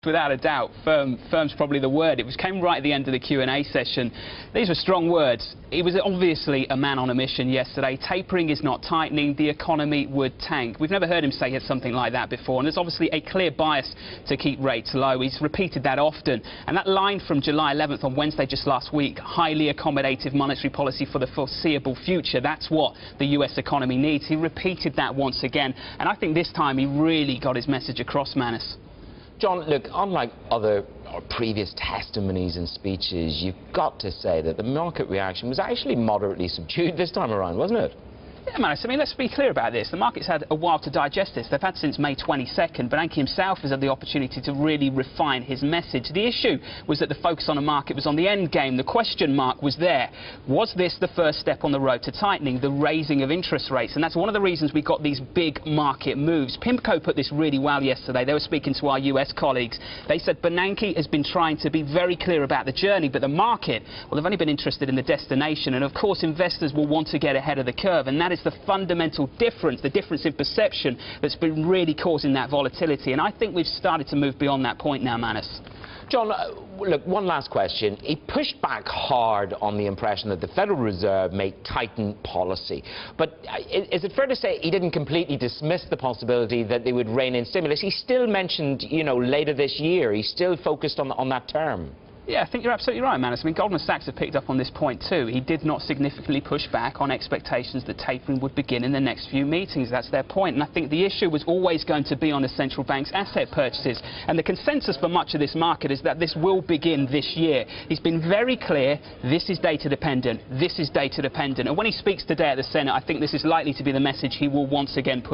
Without a doubt, firm's probably the word. It came right at the end of the Q&A session. These were strong words. He was obviously a man on a mission yesterday. Tapering is not tightening. The economy would tank. We've never heard him say something like that before, and there's obviously a clear bias to keep rates low. He's repeated that often. And that line from July 11th on Wednesday just last week, highly accommodative monetary policy for the foreseeable future, that's what the US economy needs. He repeated that once again, and I think this time he really got his message across, Manus. John, look, unlike other or previous testimonies and speeches, you've got to say that the market reaction was actually moderately subdued this time around, wasn't it? Yeah, Manus, I mean, let's be clear about this. The market's had a while to digest this. They've had since May 22nd. Bernanke himself has had the opportunity to really refine his message. The issue was that the focus on the market was on the end game. The question mark was there. Was this the first step on the road to tightening, the raising of interest rates? And that's one of the reasons we got these big market moves. PIMCO put this really well yesterday. They were speaking to our US colleagues. They said Bernanke has been trying to be very clear about the journey, but the market, well, they've only been interested in the destination. And, of course, investors will want to get ahead of the curve, and that is the fundamental difference, the difference in perception that's been really causing that volatility. And I think we've started to move beyond that point now, Manus. John, look, one last question. He pushed back hard on the impression that the Federal Reserve may tighten policy. But is it fair to say he didn't completely dismiss the possibility that they would rein in stimulus? He still mentioned, you know, later this year. He's still focused on that term. Yeah, I think you're absolutely right, Manus. I mean, Goldman Sachs have picked up on this point too. He did not significantly push back on expectations that tapering would begin in the next few meetings. That's their point. And I think the issue was always going to be on the central bank's asset purchases. And the consensus for much of this market is that this will begin this year. He's been very clear, this is data dependent, this is data dependent. And when he speaks today at the Senate, I think this is likely to be the message he will once again put